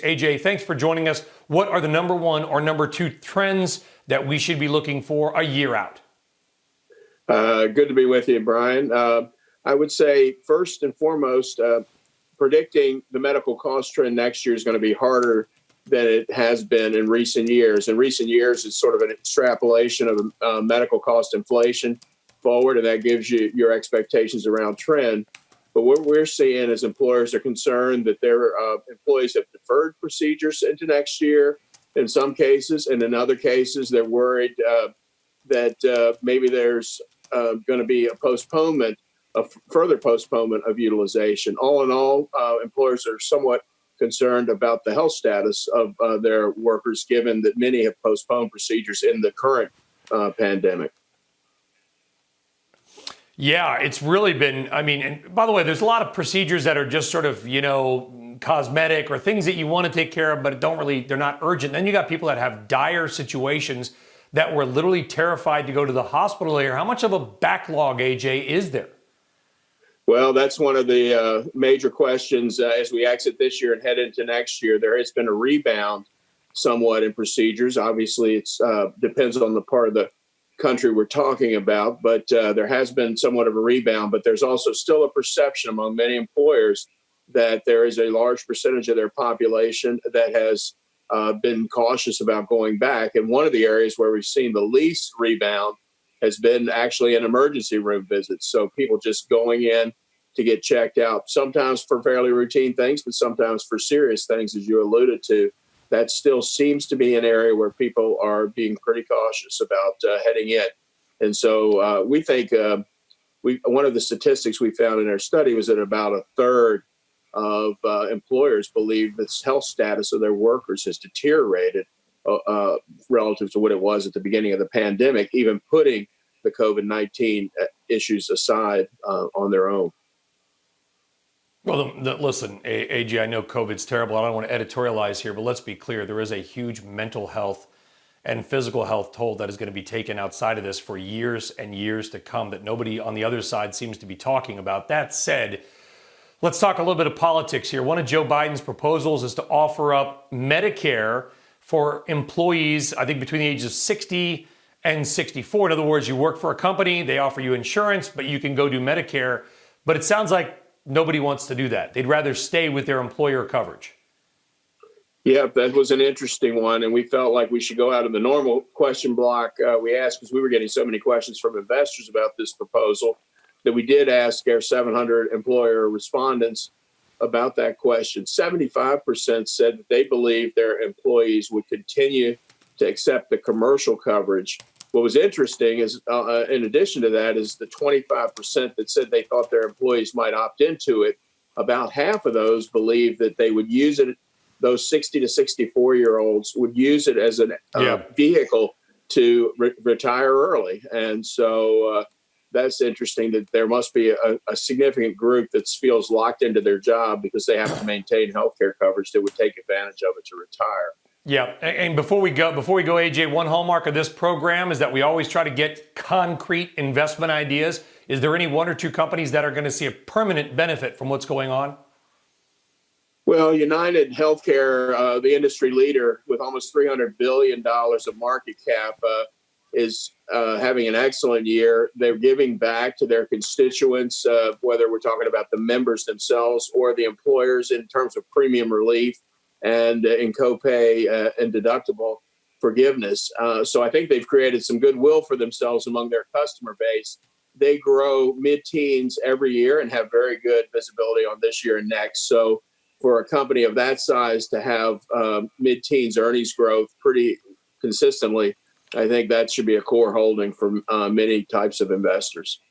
AJ, thanks for joining us. What are the number one or number two trends that we should be looking for a year out? Good to be with you, Brian. I would say first and foremost, predicting the medical cost trend next year is going to be harder than it has been in recent years. In recent years, it's sort of an extrapolation of medical cost inflation forward, and that gives you your expectations around trend. But what we're seeing is employers are concerned that their employees have deferred procedures into next year in some cases, and in other cases, they're worried that maybe there's going to be a further postponement of utilization. All in all, employers are somewhat concerned about the health status of their workers, given that many have postponed procedures in the current pandemic. Yeah, it's really been, and by the way, there's a lot of procedures that are just sort of, cosmetic or things that you want to take care of, but they're not urgent. Then you got people that have dire situations that were literally terrified to go to the hospital here. How much of a backlog, AJ, is there? Well, that's one of the major questions as we exit this year and head into next year. There has been a rebound somewhat in procedures. Obviously, it depends on the part of the country we're talking about, but there has been somewhat of a rebound. But there's also still a perception among many employers that there is a large percentage of their population that has been cautious about going back. And one of the areas where we've seen the least rebound has been actually in emergency room visits. So people just going in to get checked out, sometimes for fairly routine things, but sometimes for serious things, as you alluded to. That still seems to be an area where people are being pretty cautious about heading in. And so we think one of the statistics we found in our study was that about a third of employers believe the health status of their workers has deteriorated relative to what it was at the beginning of the pandemic, even putting the COVID-19 issues aside on their own. Well, listen, AJ, I know COVID's terrible. I don't want to editorialize here, but let's be clear. There is a huge mental health and physical health toll that is going to be taken outside of this for years and years to come that nobody on the other side seems to be talking about. That said, let's talk a little bit of politics here. One of Joe Biden's proposals is to offer up Medicare for employees, I think between the ages of 60 and 64. In other words, you work for a company, they offer you insurance, but you can go do Medicare. But it sounds like nobody wants to do that. They'd rather stay with their employer coverage. Yeah, that was an interesting one. And we felt like we should go out of the normal question block we asked, because we were getting so many questions from investors about this proposal, that we did ask our 700 employer respondents about that question. 75% said that they believe their employees would continue to accept the commercial coverage. What was interesting is, in addition to that, is the 25% that said they thought their employees might opt into it. About half of those believe that they would use it. Those 60 to 64-year-olds would use it as a vehicle to retire early. And so that's interesting that there must be a significant group that feels locked into their job because they have to maintain health care coverage that would take advantage of it to retire. Yeah, and before we go, AJ, one hallmark of this program is that we always try to get concrete investment ideas. Is there any one or two companies that are going to see a permanent benefit from what's going on? Well, United Healthcare, the industry leader with almost $300 billion of market cap, is having an excellent year. They're giving back to their constituents, whether we're talking about the members themselves or the employers in terms of premium relief and in copay and deductible forgiveness. So I think they've created some goodwill for themselves among their customer base. They grow mid-teens every year and have very good visibility on this year and next. So for a company of that size to have mid-teens earnings growth pretty consistently, I think that should be a core holding for many types of investors.